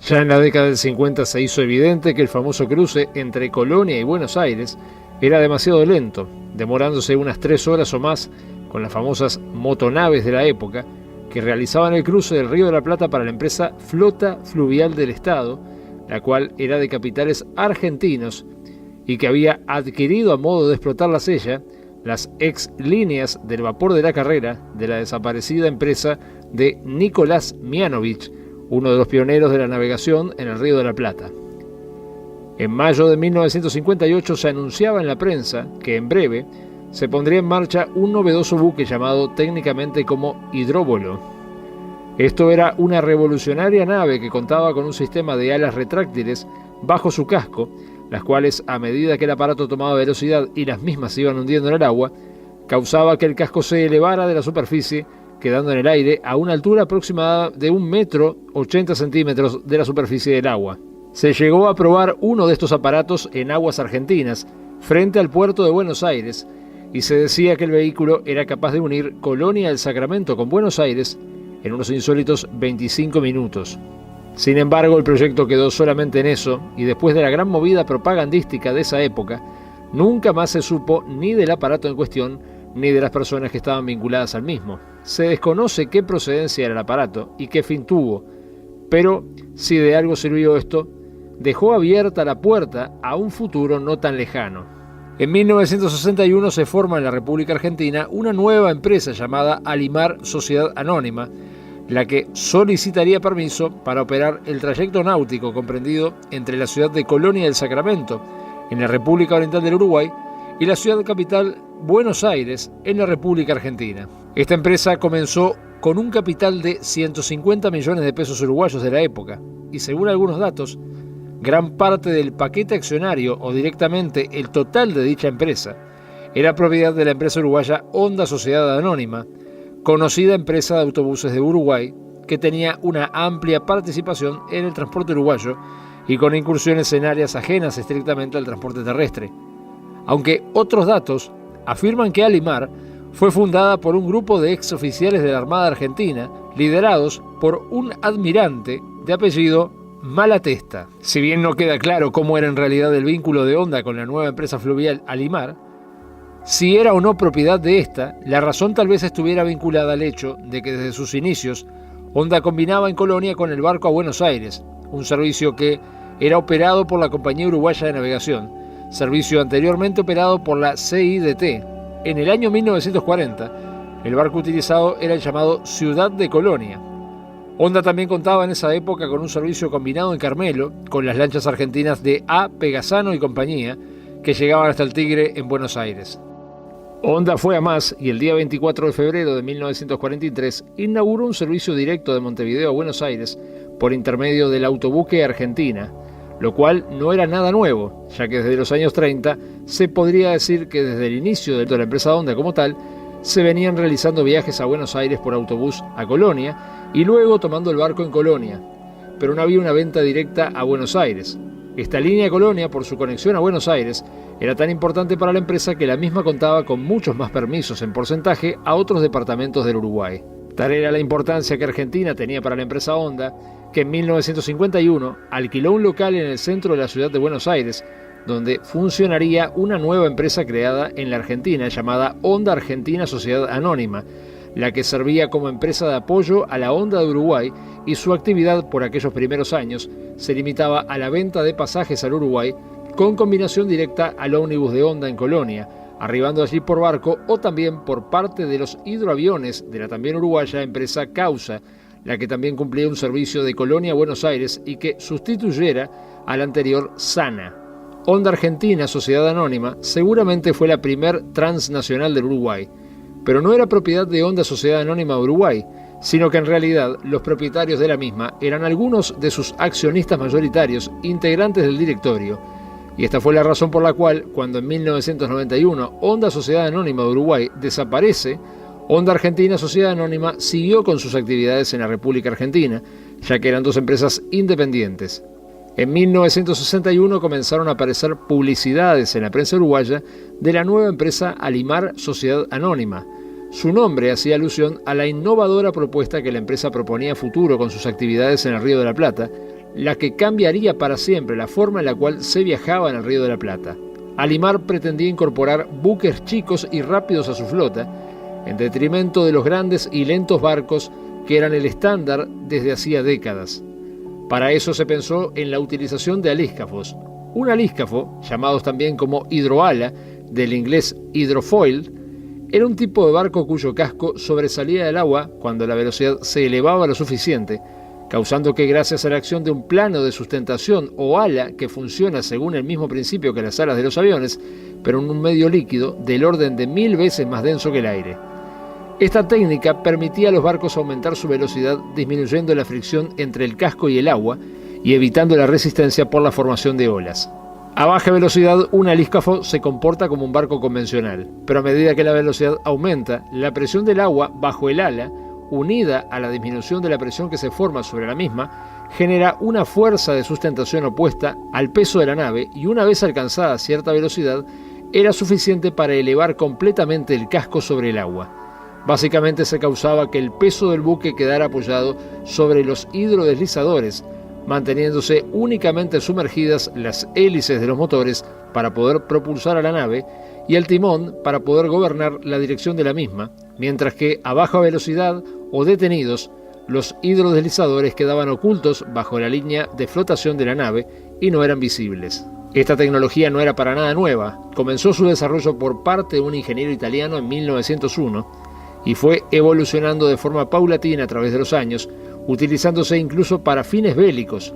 Ya en la década del 50 se hizo evidente que el famoso cruce entre Colonia y Buenos Aires era demasiado lento, demorándose unas 3 horas o más con las famosas motonaves de la época que realizaban el cruce del Río de la Plata para la empresa Flota Fluvial del Estado, la cual era de capitales argentinos y que había adquirido a modo de explotar la sella las ex líneas del vapor de la Carrera de la desaparecida empresa de Nicolás Mianovich, uno de los pioneros de la navegación en el Río de la Plata. En mayo de 1958 se anunciaba en la prensa que en breve se pondría en marcha un novedoso buque llamado técnicamente como Hidróbolo. Esto era una revolucionaria nave que contaba con un sistema de alas retráctiles bajo su casco, las cuales, a medida que el aparato tomaba velocidad y las mismas se iban hundiendo en el agua, causaba que el casco se elevara de la superficie, quedando en el aire a una altura aproximada de 1,80 m de la superficie del agua. Se llegó a probar uno de estos aparatos en aguas argentinas, frente al puerto de Buenos Aires, y se decía que el vehículo era capaz de unir Colonia del Sacramento con Buenos Aires en unos insólitos 25 minutos. Sin embargo, el proyecto quedó solamente en eso, y después de la gran movida propagandística de esa época, nunca más se supo ni del aparato en cuestión, ni de las personas que estaban vinculadas al mismo. Se desconoce qué procedencia era el aparato y qué fin tuvo, pero si de algo sirvió esto, dejó abierta la puerta a un futuro no tan lejano. En 1961 se forma en la República Argentina una nueva empresa llamada Alimar Sociedad Anónima, la que solicitaría permiso para operar el trayecto náutico comprendido entre la ciudad de Colonia del Sacramento, en la República Oriental del Uruguay, y la ciudad capital Buenos Aires, en la República Argentina. Esta empresa comenzó con un capital de 150 millones de pesos uruguayos de la época, y según algunos datos, gran parte del paquete accionario o directamente el total de dicha empresa era propiedad de la empresa uruguaya Honda Sociedad Anónima, conocida empresa de autobuses de Uruguay, que tenía una amplia participación en el transporte uruguayo y con incursiones en áreas ajenas estrictamente al transporte terrestre. Aunque otros datos afirman que Alimar fue fundada por un grupo de exoficiales de la Armada Argentina, liderados por un almirante de apellido Malatesta. Si bien no queda claro cómo era en realidad el vínculo de Honda con la nueva empresa fluvial Alimar, si era o no propiedad de esta, la razón tal vez estuviera vinculada al hecho de que desde sus inicios Honda combinaba en Colonia con el barco a Buenos Aires, un servicio que era operado por la Compañía Uruguaya de Navegación, servicio anteriormente operado por la CIDT. En el año 1940, el barco utilizado era el llamado Ciudad de Colonia. Honda también contaba en esa época con un servicio combinado en Carmelo, con las lanchas argentinas de A. Pegasano y compañía, que llegaban hasta el Tigre en Buenos Aires. Honda fue a más y el día 24 de febrero de 1943 inauguró un servicio directo de Montevideo a Buenos Aires por intermedio del autobuque Argentina, lo cual no era nada nuevo, ya que desde los años 30 se podría decir que desde el inicio de la empresa Honda como tal, se venían realizando viajes a Buenos Aires por autobús a Colonia y luego tomando el barco en Colonia, pero no había una venta directa a Buenos Aires. Esta línea Colonia, por su conexión a Buenos Aires, era tan importante para la empresa que la misma contaba con muchos más permisos en porcentaje a otros departamentos del Uruguay. Tal era la importancia que Argentina tenía para la empresa Honda, que en 1951 alquiló un local en el centro de la ciudad de Buenos Aires, donde funcionaría una nueva empresa creada en la Argentina llamada Honda Argentina Sociedad Anónima, la que servía como empresa de apoyo a la Honda de Uruguay, y su actividad por aquellos primeros años se limitaba a la venta de pasajes al Uruguay con combinación directa al ómnibus de Honda en Colonia, arribando allí por barco o también por parte de los hidroaviones de la también uruguaya empresa Causa, la que también cumplía un servicio de Colonia a Buenos Aires y que sustituyera al anterior Sana. Honda Argentina Sociedad Anónima seguramente fue la primer transnacional del Uruguay, pero no era propiedad de Honda Sociedad Anónima Uruguay, sino que en realidad los propietarios de la misma eran algunos de sus accionistas mayoritarios, integrantes del directorio, y esta fue la razón por la cual, cuando en 1991 Honda Sociedad Anónima de Uruguay desaparece, Honda Argentina Sociedad Anónima siguió con sus actividades en la República Argentina, ya que eran dos empresas independientes. En 1961 comenzaron a aparecer publicidades en la prensa uruguaya de la nueva empresa Alimar Sociedad Anónima. Su nombre hacía alusión a la innovadora propuesta que la empresa proponía a futuro con sus actividades en el Río de la Plata, la que cambiaría para siempre la forma en la cual se viajaba en el Río de la Plata. Alimar pretendía incorporar buques chicos y rápidos a su flota, en detrimento de los grandes y lentos barcos que eran el estándar desde hacía décadas. Para eso se pensó en la utilización de alíscafos. Un alíscafo, llamados también como hidroala, del inglés hydrofoil, era un tipo de barco cuyo casco sobresalía del agua cuando la velocidad se elevaba lo suficiente, causando que gracias a la acción de un plano de sustentación o ala que funciona según el mismo principio que las alas de los aviones, pero en un medio líquido del orden de 1000 veces más denso que el aire. Esta técnica permitía a los barcos aumentar su velocidad disminuyendo la fricción entre el casco y el agua y evitando la resistencia por la formación de olas. A baja velocidad, un alíscafo se comporta como un barco convencional, pero a medida que la velocidad aumenta, la presión del agua bajo el ala, unida a la disminución de la presión que se forma sobre la misma, genera una fuerza de sustentación opuesta al peso de la nave y una vez alcanzada cierta velocidad, era suficiente para elevar completamente el casco sobre el agua. Básicamente se causaba que el peso del buque quedara apoyado sobre los hidrodeslizadores, manteniéndose únicamente sumergidas las hélices de los motores para poder propulsar a la nave y el timón para poder gobernar la dirección de la misma, mientras que a baja velocidad o detenidos, los hidrodeslizadores quedaban ocultos bajo la línea de flotación de la nave y no eran visibles. Esta tecnología no era para nada nueva, comenzó su desarrollo por parte de un ingeniero italiano en 1901 y fue evolucionando de forma paulatina a través de los años, utilizándose incluso para fines bélicos.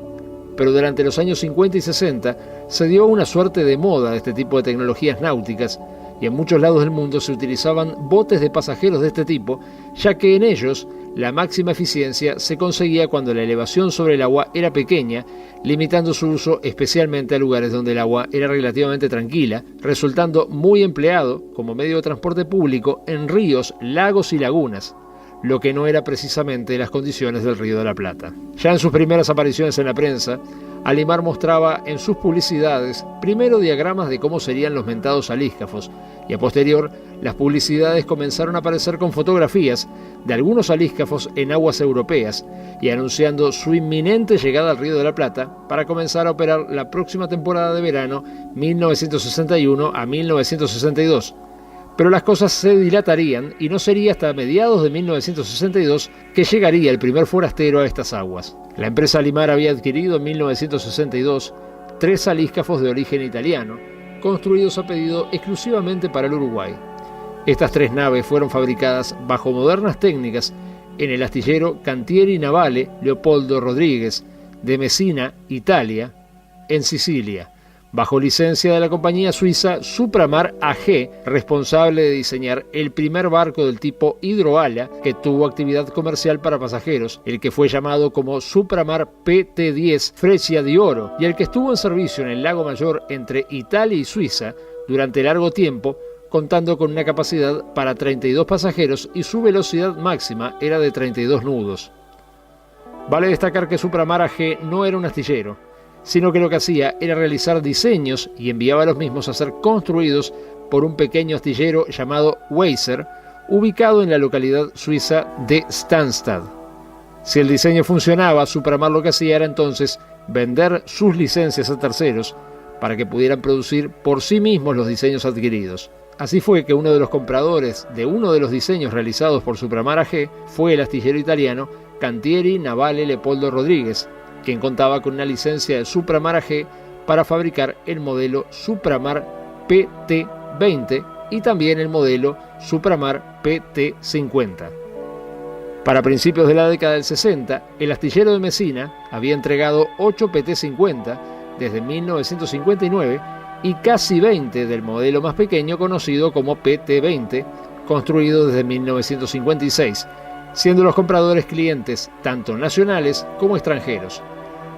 Pero durante los años 50 y 60 se dio una suerte de moda de este tipo de tecnologías náuticas y en muchos lados del mundo se utilizaban botes de pasajeros de este tipo, ya que en ellos la máxima eficiencia se conseguía cuando la elevación sobre el agua era pequeña, limitando su uso especialmente a lugares donde el agua era relativamente tranquila, resultando muy empleado como medio de transporte público en ríos, lagos y lagunas, lo que no era precisamente las condiciones del Río de la Plata. Ya en sus primeras apariciones en la prensa, Alimar mostraba en sus publicidades primero diagramas de cómo serían los mentados alíscafos y a posterior las publicidades comenzaron a aparecer con fotografías de algunos alíscafos en aguas europeas y anunciando su inminente llegada al Río de la Plata para comenzar a operar la próxima temporada de verano 1961 a 1962. Pero las cosas se dilatarían y no sería hasta mediados de 1962 que llegaría el primer forastero a estas aguas. La empresa Alimar había adquirido en 1962 3 alíscafos de origen italiano, construidos a pedido exclusivamente para el Uruguay. Estas 3 naves fueron fabricadas bajo modernas técnicas en el astillero Cantieri Navale Leopoldo Rodríguez de Messina, Italia, en Sicilia, bajo licencia de la compañía suiza Supramar AG, responsable de diseñar el primer barco del tipo hidroala que tuvo actividad comercial para pasajeros, el que fue llamado como Supramar PT-10 Freccia di Oro, y el que estuvo en servicio en el Lago Mayor entre Italia y Suiza durante largo tiempo, contando con una capacidad para 32 pasajeros y su velocidad máxima era de 32 nudos. Vale destacar que Supramar AG no era un astillero, sino que lo que hacía era realizar diseños y enviaba a los mismos a ser construidos por un pequeño astillero llamado Weiser, ubicado en la localidad suiza de Stanstad. Si el diseño funcionaba, Supramar lo que hacía era entonces vender sus licencias a terceros para que pudieran producir por sí mismos los diseños adquiridos. Así fue que uno de los compradores de uno de los diseños realizados por Supramar AG fue el astillero italiano Cantieri Navale Leopoldo Rodríguez, quien contaba con una licencia de Supramar AG para fabricar el modelo Supramar PT-20 y también el modelo Supramar PT-50. Para principios de la década del 60, el astillero de Messina había entregado 8 PT-50 desde 1959 y casi 20 del modelo más pequeño conocido como PT-20, construido desde 1956, siendo los compradores clientes tanto nacionales como extranjeros.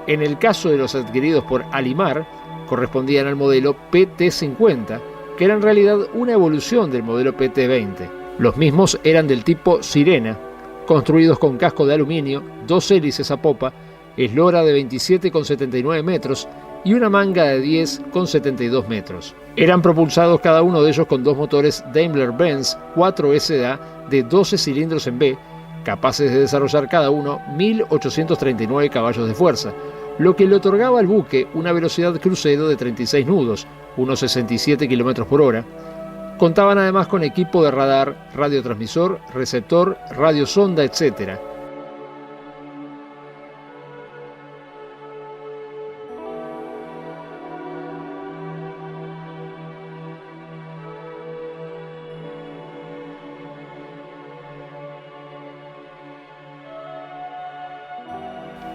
En el caso de los adquiridos por Alimar, correspondían al modelo PT-50, que era en realidad una evolución del modelo PT-20. Los mismos eran del tipo Sirena, construidos con casco de aluminio, 2 hélices a popa, eslora de 27,79 metros y una manga de 10,72 metros. Eran propulsados cada uno de ellos con 2 motores Daimler-Benz 4SA de 12 cilindros en B, capaces de desarrollar cada uno 1.839 caballos de fuerza, lo que le otorgaba al buque una velocidad crucero de 36 nudos, unos 67 km por hora. Contaban además con equipo de radar, radiotransmisor, receptor, radiosonda, etc.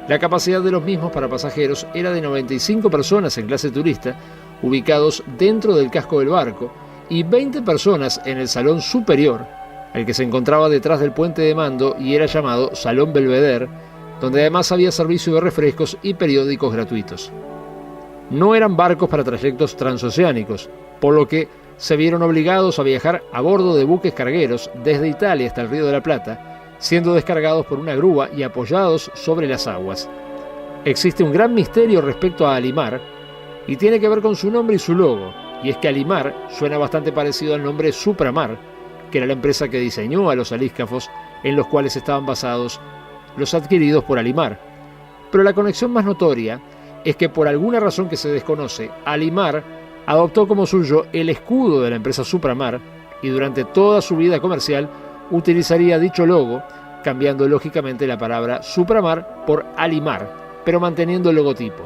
La capacidad de los mismos para pasajeros era de 95 personas en clase turista, ubicados dentro del casco del barco, y 20 personas en el salón superior, el que se encontraba detrás del puente de mando y era llamado Salón Belvedere, donde además había servicio de refrescos y periódicos gratuitos. No eran barcos para trayectos transoceánicos, por lo que se vieron obligados a viajar a bordo de buques cargueros desde Italia hasta el Río de la Plata, siendo descargados por una grúa y apoyados sobre las aguas. Existe un gran misterio respecto a Alimar, y tiene que ver con su nombre y su logo, y es que Alimar suena bastante parecido al nombre Supramar, que era la empresa que diseñó a los alíscafos en los cuales estaban basados los adquiridos por Alimar. Pero la conexión más notoria es que por alguna razón que se desconoce, Alimar adoptó como suyo el escudo de la empresa Supramar y durante toda su vida comercial utilizaría dicho logo, cambiando lógicamente la palabra Supramar por Alimar, pero manteniendo el logotipo.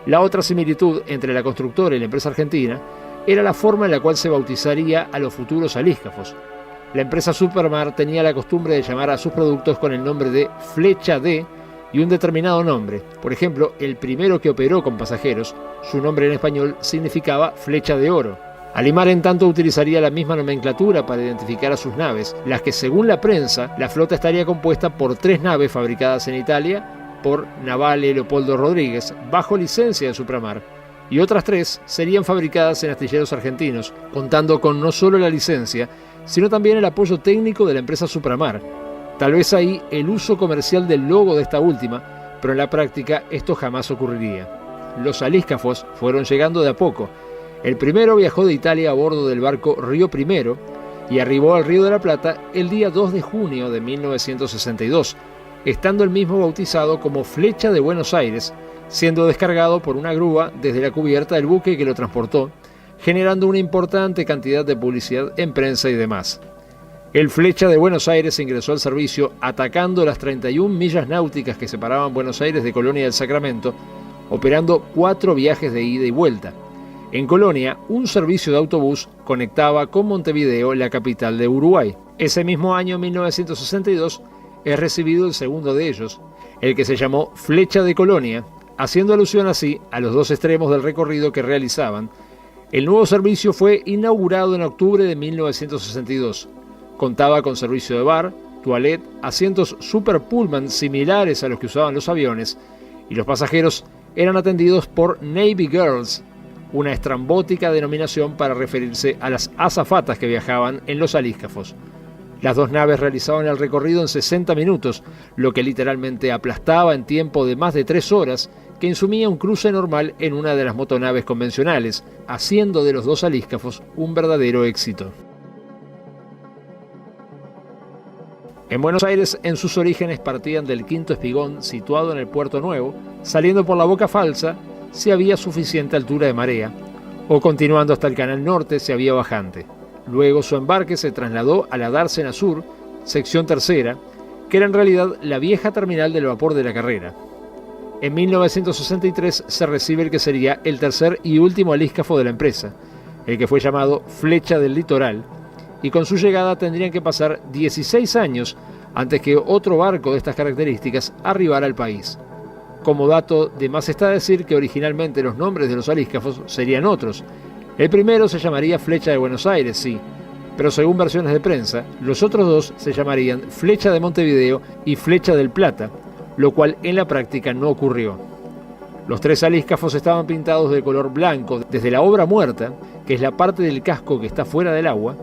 La otra similitud entre la constructora y la empresa argentina era la forma en la cual se bautizaría a los futuros alíscafos. La empresa Supramar tenía la costumbre de llamar a sus productos con el nombre de Flecha de y un determinado nombre. Por ejemplo, el primero que operó con pasajeros, su nombre en español significaba Flecha de Oro. Alimar, en tanto, utilizaría la misma nomenclatura para identificar a sus naves, las que, según la prensa, la flota estaría compuesta por 3 naves fabricadas en Italia por Navale Leopoldo Rodríguez, bajo licencia de Supramar, y otras 3 serían fabricadas en astilleros argentinos, contando con no solo la licencia, sino también el apoyo técnico de la empresa Supramar. Tal vez ahí el uso comercial del logo de esta última, pero en la práctica esto jamás ocurriría. Los alíscafos fueron llegando de a poco. El primero viajó de Italia a bordo del barco Río Primero y arribó al Río de la Plata el día 2 de junio de 1962, estando el mismo bautizado como Flecha de Buenos Aires, siendo descargado por una grúa desde la cubierta del buque que lo transportó, generando una importante cantidad de publicidad en prensa y demás. El Flecha de Buenos Aires ingresó al servicio atacando las 31 millas náuticas que separaban Buenos Aires de Colonia del Sacramento, operando 4 viajes de ida y vuelta. En Colonia, un servicio de autobús conectaba con Montevideo, la capital de Uruguay. Ese mismo año, 1962, es recibido el segundo de ellos, el que se llamó Flecha de Colonia, haciendo alusión así a los 2 extremos del recorrido que realizaban. El nuevo servicio fue inaugurado en octubre de 1962. Contaba con servicio de bar, toilette, asientos super pullman similares a los que usaban los aviones, y los pasajeros eran atendidos por Navy Girls, una estrambótica denominación para referirse a las azafatas que viajaban en los alíscafos. Las 2 naves realizaban el recorrido en 60 minutos, lo que literalmente aplastaba en tiempo de más de 3 horas, que insumía un cruce normal en una de las motonaves convencionales, haciendo de los 2 alíscafos un verdadero éxito. En Buenos Aires, en sus orígenes partían del Quinto Espigón, situado en el Puerto Nuevo, saliendo por la Boca Falsa si había suficiente altura de marea, o continuando hasta el Canal Norte si había bajante. Luego su embarque se trasladó a la Dársena Sur, sección tercera, que era en realidad la vieja terminal del vapor de la Carrera. En 1963 se recibe el que sería el tercer y último alíscafo de la empresa, el que fue llamado Flecha del Litoral, y con su llegada tendrían que pasar 16 años antes que otro barco de estas características arribara al país. Como dato, de más está decir que originalmente los nombres de los alíscafos serían otros. El primero se llamaría Flecha de Buenos Aires, sí, pero según versiones de prensa, los otros 2 se llamarían Flecha de Montevideo y Flecha del Plata, lo cual en la práctica no ocurrió. Los 3 alíscafos estaban pintados de color blanco desde la obra muerta, que es la parte del casco que está fuera del agua,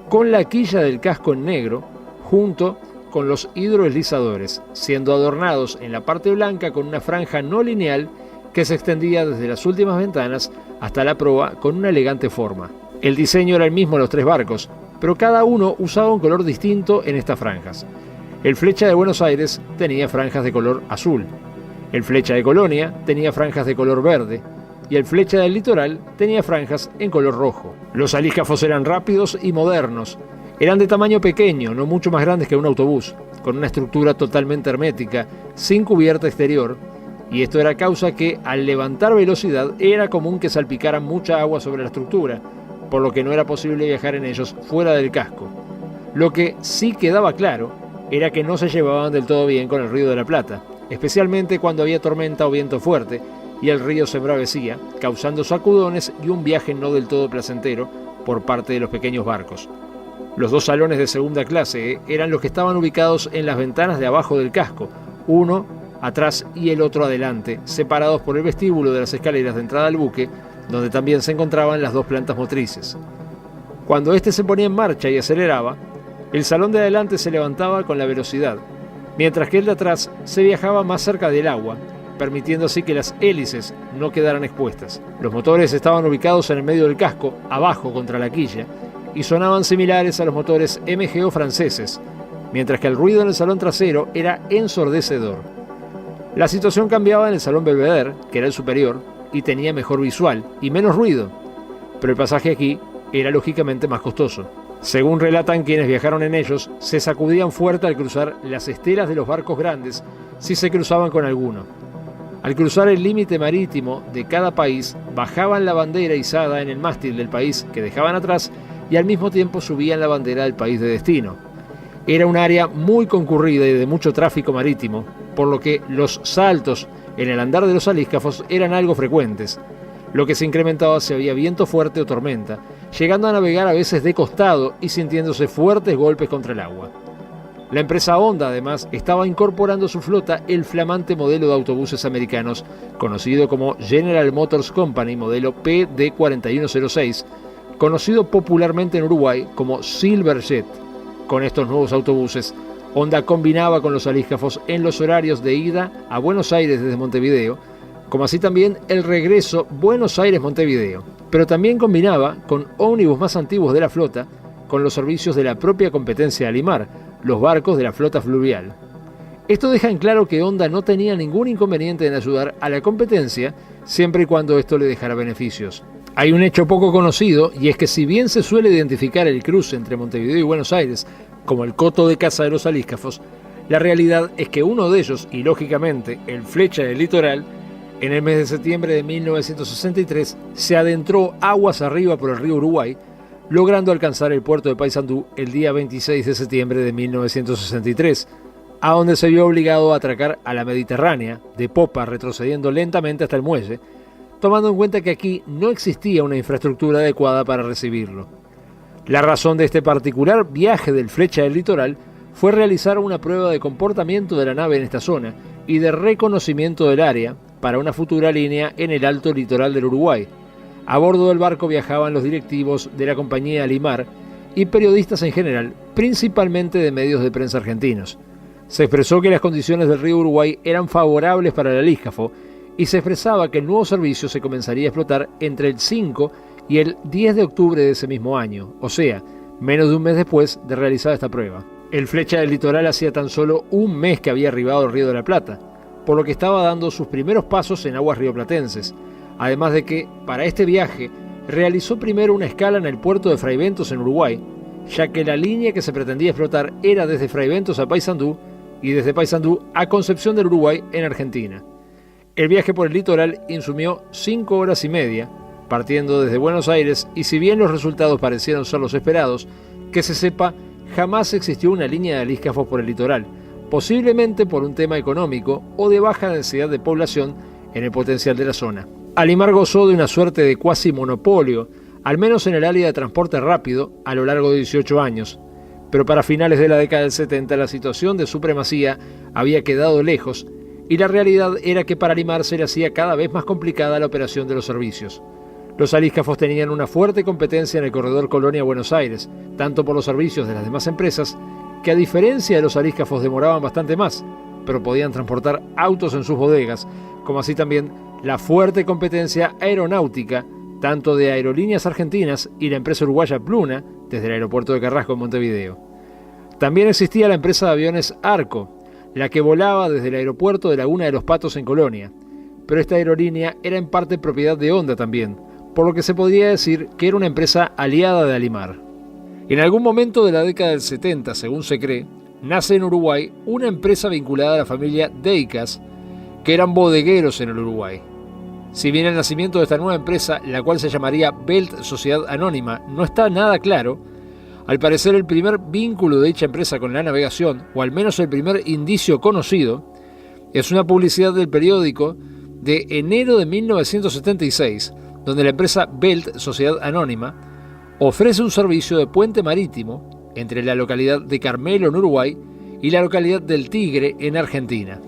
con la quilla del casco en negro, junto con los hidrodeslizadores, siendo adornados en la parte blanca con una franja no lineal que se extendía desde las últimas ventanas hasta la proa con una elegante forma. El diseño era el mismo en los 3 barcos, pero cada uno usaba un color distinto en estas franjas. El Flecha de Buenos Aires tenía franjas de color azul, El Flecha de Colonia tenía franjas de color verde y el Flecha del Litoral tenía franjas en color rojo. Los alíscafos eran rápidos y modernos. Eran de tamaño pequeño, no mucho más grandes que un autobús, con una estructura totalmente hermética, sin cubierta exterior, y esto era causa que, al levantar velocidad, era común que salpicara mucha agua sobre la estructura, por lo que no era posible viajar en ellos fuera del casco. Lo que sí quedaba claro era que no se llevaban del todo bien con el Río de la Plata, especialmente cuando había tormenta o viento fuerte y el río se embravecía, causando sacudones y un viaje no del todo placentero por parte de los pequeños barcos. Los dos salones de segunda clase eran los que estaban ubicados en las ventanas de abajo del casco, uno atrás y el otro adelante, separados por el vestíbulo de las escaleras de entrada al buque, donde también se encontraban las dos plantas motrices. Cuando éste se ponía en marcha y aceleraba, el salón de adelante se levantaba con la velocidad, mientras que el de atrás se viajaba más cerca del agua, permitiendo así que las hélices no quedaran expuestas. Los motores estaban ubicados en el medio del casco, abajo contra la quilla, y sonaban similares a los motores MGO franceses, mientras que el ruido en el salón trasero era ensordecedor. La situación cambiaba en el salón Belvedere, que era el superior, y tenía mejor visual y menos ruido, pero el pasaje aquí era lógicamente más costoso. Según relatan quienes viajaron en ellos, se sacudían fuerte al cruzar las esteras de los barcos grandes si se cruzaban con alguno. Al cruzar el límite marítimo de cada país, bajaban la bandera izada en el mástil del país que dejaban atrás y al mismo tiempo subían la bandera del país de destino. Era un área muy concurrida y de mucho tráfico marítimo, por lo que los saltos en el andar de los alíscafos eran algo frecuentes, lo que se incrementaba si había viento fuerte o tormenta, llegando a navegar a veces de costado y sintiéndose fuertes golpes contra el agua. La empresa Honda, además, estaba incorporando a su flota el flamante modelo de autobuses americanos, conocido como General Motors Company, modelo PD4106, conocido popularmente en Uruguay como Silverjet. Con estos nuevos autobuses, Honda combinaba con los alíscafos en los horarios de ida a Buenos Aires desde Montevideo, como así también el regreso Buenos Aires-Montevideo, pero también combinaba con ómnibus más antiguos de la flota con los servicios de la propia competencia de Alimar, los barcos de la flota fluvial. Esto deja en claro que Honda no tenía ningún inconveniente en ayudar a la competencia siempre y cuando esto le dejara beneficios. Hay un hecho poco conocido, y es que si bien se suele identificar el cruce entre Montevideo y Buenos Aires como el coto de caza de los alíscafos, la realidad es que uno de ellos, y lógicamente el Flecha del Litoral, en el mes de septiembre de 1963 se adentró aguas arriba por el río Uruguay, logrando alcanzar el puerto de Paysandú el día 26 de septiembre de 1963, a donde se vio obligado a atracar a la Mediterránea, de popa retrocediendo lentamente hasta el muelle, tomando en cuenta que aquí no existía una infraestructura adecuada para recibirlo. La razón de este particular viaje del Flecha del Litoral fue realizar una prueba de comportamiento de la nave en esta zona y de reconocimiento del área para una futura línea en el alto litoral del Uruguay. A bordo del barco viajaban los directivos de la compañía Alimar y periodistas en general, principalmente de medios de prensa argentinos. Se expresó que las condiciones del río Uruguay eran favorables para el alíscafo y se expresaba que el nuevo servicio se comenzaría a explotar entre el 5 y el 10 de octubre de ese mismo año, o sea, menos de un mes después de realizar esta prueba. El Flecha del Litoral hacía tan solo un mes que había arribado al Río de la Plata, por lo que estaba dando sus primeros pasos en aguas rioplatenses, además de que, para este viaje, realizó primero una escala en el puerto de Fraiventos en Uruguay, ya que la línea que se pretendía explotar era desde Fraiventos a Paysandú y desde Paysandú a Concepción del Uruguay en Argentina. El viaje por el litoral insumió 5 horas y media, partiendo desde Buenos Aires, y si bien los resultados parecieron ser los esperados, que se sepa, jamás existió una línea de alíscafos por el litoral, posiblemente por un tema económico o de baja densidad de población en el potencial de la zona. Alimar gozó de una suerte de cuasi monopolio, al menos en el área de transporte rápido, a lo largo de 18 años, pero para finales de la década del 70 la situación de supremacía había quedado lejos y la realidad era que para Alimar se le hacía cada vez más complicada la operación de los servicios. Los alíscafos tenían una fuerte competencia en el corredor Colonia-Buenos Aires, tanto por los servicios de las demás empresas, que a diferencia de los alíscafos demoraban bastante más, pero podían transportar autos en sus bodegas, como así también la fuerte competencia aeronáutica, tanto de Aerolíneas Argentinas y la empresa uruguaya Pluna, desde el aeropuerto de Carrasco en Montevideo. También existía la empresa de aviones Arco, la que volaba desde el aeropuerto de Laguna de los Patos en Colonia. Pero esta aerolínea era en parte propiedad de Honda también, por lo que se podría decir que era una empresa aliada de Alimar. En algún momento de la década del 70, según se cree, nace en Uruguay una empresa vinculada a la familia Deicas, que eran bodegueros en el Uruguay. Si bien el nacimiento de esta nueva empresa, la cual se llamaría Belt Sociedad Anónima, no está nada claro, al parecer el primer vínculo de dicha empresa con la navegación, o al menos el primer indicio conocido, es una publicidad del periódico de enero de 1976, donde la empresa Belt Sociedad Anónima ofrece un servicio de puente marítimo entre la localidad de Carmelo en Uruguay y la localidad del Tigre en Argentina.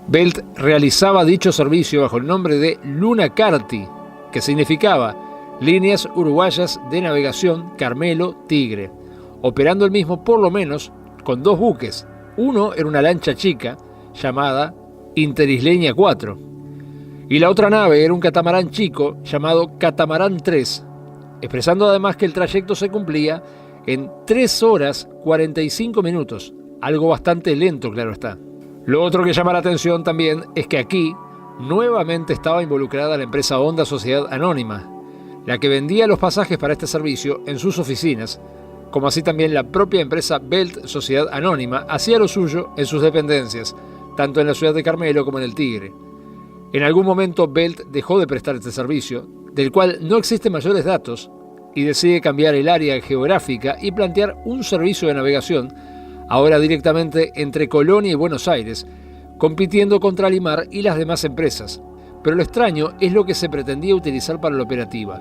Belt realizaba dicho servicio bajo el nombre de Luna Carti, que significaba Líneas Uruguayas de Navegación Carmelo-Tigre, operando el mismo por lo menos con dos buques. Uno era una lancha chica llamada Interisleña 4 y la otra nave era un catamarán chico llamado Catamarán 3, expresando además que el trayecto se cumplía en 3 horas 45 minutos, algo bastante lento, claro está. Lo otro que llama la atención también es que aquí nuevamente estaba involucrada la empresa Honda Sociedad Anónima, la que vendía los pasajes para este servicio en sus oficinas, como así también la propia empresa Belt Sociedad Anónima hacía lo suyo en sus dependencias, tanto en la ciudad de Carmelo como en el Tigre. En algún momento Belt dejó de prestar este servicio, del cual no existen mayores datos, y decide cambiar el área geográfica y plantear un servicio de navegación, ahora directamente entre Colonia y Buenos Aires, compitiendo contra Alimar y las demás empresas. Pero lo extraño es lo que se pretendía utilizar para la operativa.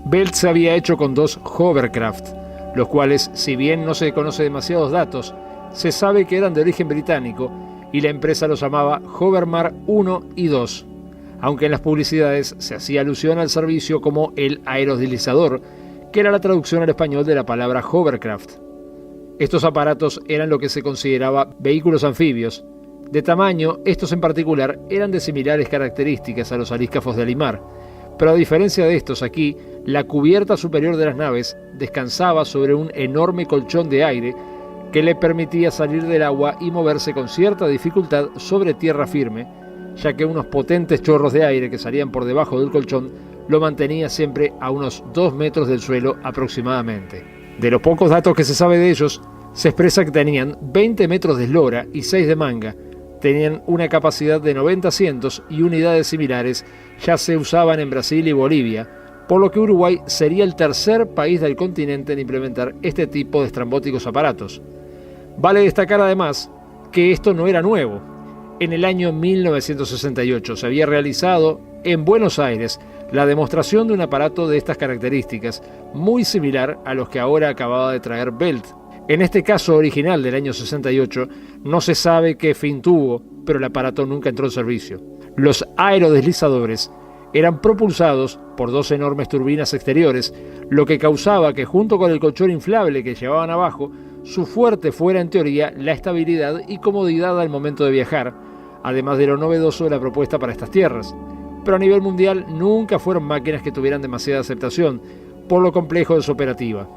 Belt se había hecho con 2 hovercraft, los cuales, si bien no se conoce demasiados datos, se sabe que eran de origen británico y la empresa los llamaba Hovermar 1 y 2, aunque en las publicidades se hacía alusión al servicio como el aerodeslizador, que era la traducción al español de la palabra hovercraft. Estos aparatos eran lo que se consideraba vehículos anfibios. De tamaño, estos en particular eran de similares características a los alíscafos de Alimar, pero a diferencia de estos aquí, la cubierta superior de las naves descansaba sobre un enorme colchón de aire que le permitía salir del agua y moverse con cierta dificultad sobre tierra firme, ya que unos potentes chorros de aire que salían por debajo del colchón lo mantenía siempre a unos 2 metros del suelo aproximadamente. De los pocos datos que se sabe de ellos, se expresa que tenían 20 metros de eslora y 6 de manga, tenían una capacidad de 90 asientos y unidades similares ya se usaban en Brasil y Bolivia, por lo que Uruguay sería el tercer país del continente en implementar este tipo de estrambóticos aparatos. Vale destacar además que esto no era nuevo. En el año 1968 se había realizado en Buenos Aires la demostración de un aparato de estas características, muy similar a los que ahora acababa de traer Belt. En este caso original del año 68, no se sabe qué fin tuvo, pero el aparato nunca entró en servicio. Los aerodeslizadores eran propulsados por 2 enormes turbinas exteriores, lo que causaba que junto con el colchón inflable que llevaban abajo, su fuerte fuera en teoría la estabilidad y comodidad al momento de viajar, además de lo novedoso de la propuesta para estas tierras. Pero a nivel mundial nunca fueron máquinas que tuvieran demasiada aceptación, por lo complejo de su operativa.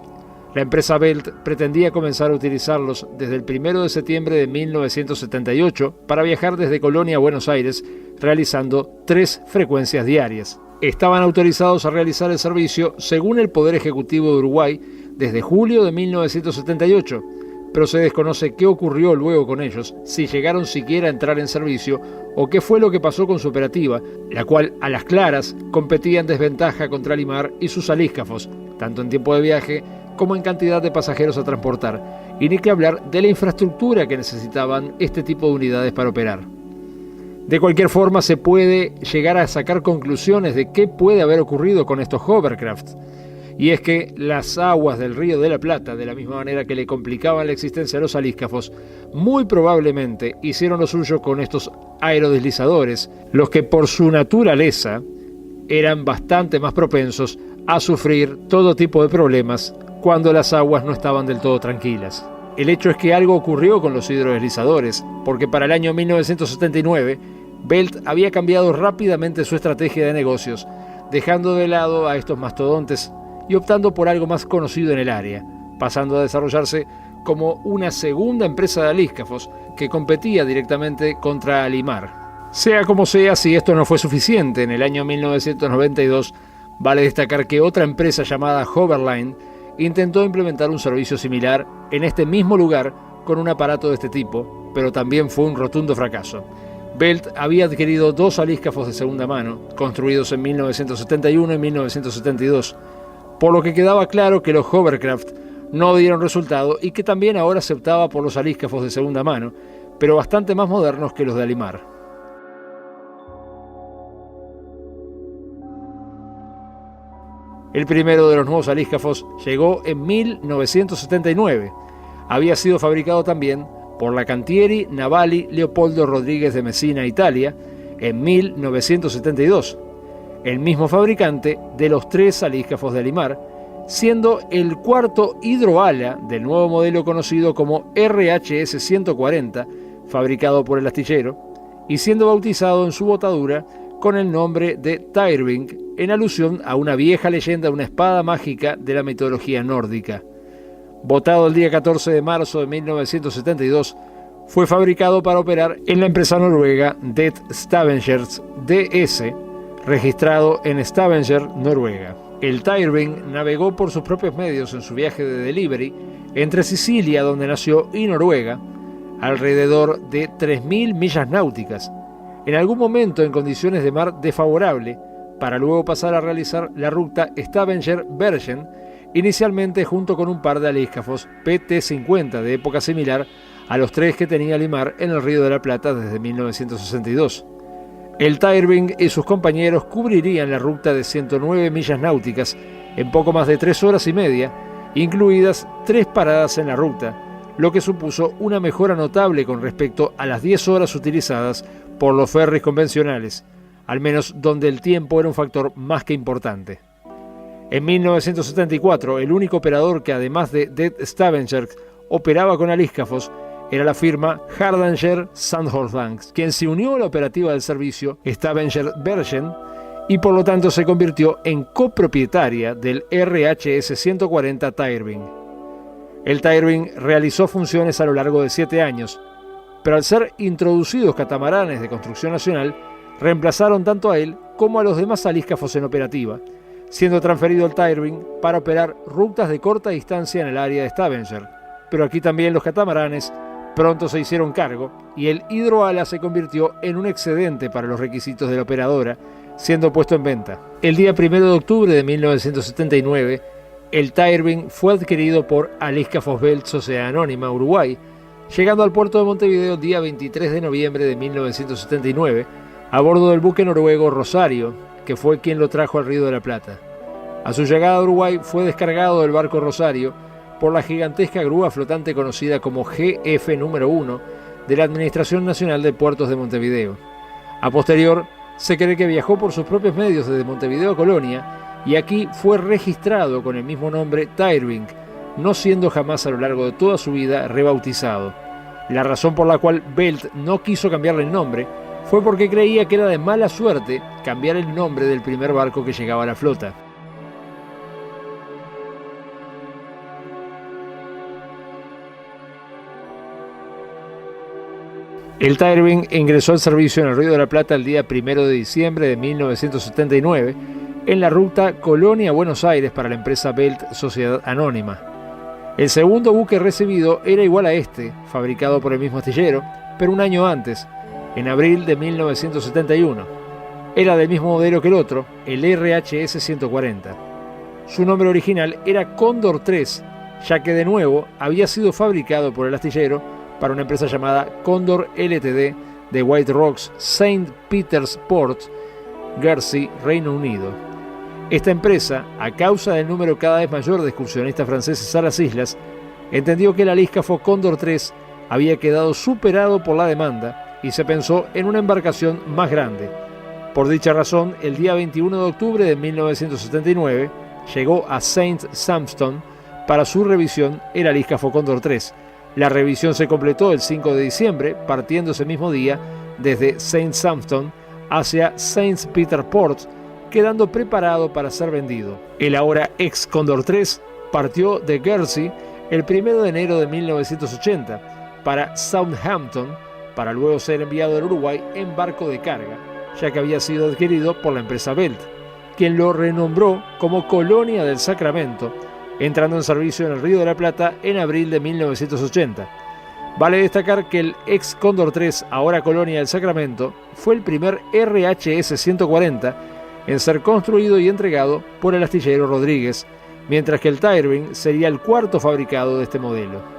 La empresa Belt pretendía comenzar a utilizarlos desde el 1 de septiembre de 1978 para viajar desde Colonia a Buenos Aires, realizando 3 frecuencias diarias. Estaban autorizados a realizar el servicio según el Poder Ejecutivo de Uruguay desde julio de 1978, pero se desconoce qué ocurrió luego con ellos, si llegaron siquiera a entrar en servicio o qué fue lo que pasó con su operativa, la cual a las claras competía en desventaja contra Alimar y sus alíscafos, tanto en tiempo de viaje como en cantidad de pasajeros a transportar, y ni que hablar de la infraestructura que necesitaban este tipo de unidades para operar. De cualquier forma, se puede llegar a sacar conclusiones de qué puede haber ocurrido con estos hovercraft, y es que las aguas del Río de la Plata, de la misma manera que le complicaban la existencia a los alíscafos, muy probablemente hicieron lo suyo con estos aerodeslizadores, los que por su naturaleza eran bastante más propensos a sufrir todo tipo de problemas cuando las aguas no estaban del todo tranquilas. El hecho es que algo ocurrió con los hidrodeslizadores, porque para el año 1979, Belt había cambiado rápidamente su estrategia de negocios, dejando de lado a estos mastodontes y optando por algo más conocido en el área, pasando a desarrollarse como una segunda empresa de alíscafos que competía directamente contra Alimar. Sea como sea, si esto no fue suficiente, en el año 1992 vale destacar que otra empresa llamada Hoverline intentó implementar un servicio similar en este mismo lugar con un aparato de este tipo, pero también fue un rotundo fracaso. Belt había adquirido 2 alíscafos de segunda mano, construidos en 1971 y 1972, por lo que quedaba claro que los hovercraft no dieron resultado y que también ahora se optaba por los alíscafos de segunda mano, pero bastante más modernos que los de Alimar. El primero de los nuevos alíscafos llegó en 1979. Había sido fabricado también por la Cantieri Navali Leopoldo Rodríguez de Messina, Italia, en 1972, el mismo fabricante de los 3 alíscafos de Alimar, siendo el cuarto hidroala del nuevo modelo conocido como RHS 140, fabricado por el astillero, y siendo bautizado en su botadura con el nombre de Tyrving, en alusión a una vieja leyenda de una espada mágica de la mitología nórdica. Botado el día 14 de marzo de 1972, fue fabricado para operar en la empresa noruega Det Stavengers DS, registrado en Stavanger, Noruega. El Tyrving navegó por sus propios medios en su viaje de delivery entre Sicilia, donde nació, y Noruega, alrededor de 3.000 millas náuticas, en algún momento en condiciones de mar desfavorable, para luego pasar a realizar la ruta Stavanger-Bergen, inicialmente junto con un par de alíscafos PT-50 de época similar a los 3 que tenía Alimar en el Río de la Plata desde 1962. El Tyrving y sus compañeros cubrirían la ruta de 109 millas náuticas en poco más de 3 horas y media, incluidas 3 paradas en la ruta, lo que supuso una mejora notable con respecto a las 10 horas utilizadas por los ferries convencionales, al menos donde el tiempo era un factor más que importante. En 1974, el único operador que además de Det Stavanger operaba con alíscafos era la firma Hardanger Sandholmbanks, quien se unió a la operativa del servicio Stavanger-Bergen y por lo tanto se convirtió en copropietaria del RHS 140 Tyrving. El Tyrving realizó funciones a lo largo de 7 años, pero al ser introducidos catamaranes de construcción nacional, reemplazaron tanto a él como a los demás alíscafos en operativa, siendo transferido el Tyrving para operar rutas de corta distancia en el área de Stavanger. Pero aquí también los catamaranes pronto se hicieron cargo y el hidroala se convirtió en un excedente para los requisitos de la operadora, siendo puesto en venta. El día 1 de octubre de 1979, el Tyrving fue adquirido por Alíscafos Belt Sociedad Anónima Uruguay, llegando al puerto de Montevideo el día 23 de noviembre de 1979, a bordo del buque noruego Rosario, que fue quien lo trajo al Río de la Plata. A su llegada a Uruguay fue descargado del barco Rosario por la gigantesca grúa flotante conocida como GF número 1 de la Administración Nacional de Puertos de Montevideo. A posterior, se cree que viajó por sus propios medios desde Montevideo a Colonia y aquí fue registrado con el mismo nombre Tyrving, no siendo jamás a lo largo de toda su vida rebautizado. La razón por la cual Belt no quiso cambiarle el nombre fue porque creía que era de mala suerte cambiar el nombre del primer barco que llegaba a la flota. El Tyrving ingresó al servicio en el Río de la Plata el día 1 de diciembre de 1979 en la ruta Colonia-Buenos Aires para la empresa Belt Sociedad Anónima. El segundo buque recibido era igual a este, fabricado por el mismo astillero, pero un año antes, en abril de 1971. Era del mismo modelo que el otro, el RHS 140. Su nombre original era Cóndor 3, ya que de nuevo había sido fabricado por el astillero para una empresa llamada Cóndor Ltd. De White Rocks, St. Peter's Port, Guernsey, Reino Unido. Esta empresa, a causa del número cada vez mayor de excursionistas franceses a las islas, entendió que el alíscafo Cóndor 3 había quedado superado por la demanda y se pensó en una embarcación más grande. Por dicha razón, el día 21 de octubre de 1979 llegó a Saint Sampson para su revisión el alíscafo Cóndor 3. La revisión se completó el 5 de diciembre, partiendo ese mismo día desde Saint Sampson hacia Saint Peter Port, quedando preparado para ser vendido. El ahora ex Cóndor 3 partió de Guernsey el 1 de enero de 1980 para Southampton, para luego ser enviado al Uruguay en barco de carga, ya que había sido adquirido por la empresa Belt, quien lo renombró como Colonia del Sacramento, entrando en servicio en el Río de la Plata en abril de 1980. Vale destacar que el ex Cóndor 3, ahora Colonia del Sacramento, fue el primer RHS 140 en ser construido y entregado por el astillero Rodríguez, mientras que el Tirewing sería el cuarto fabricado de este modelo.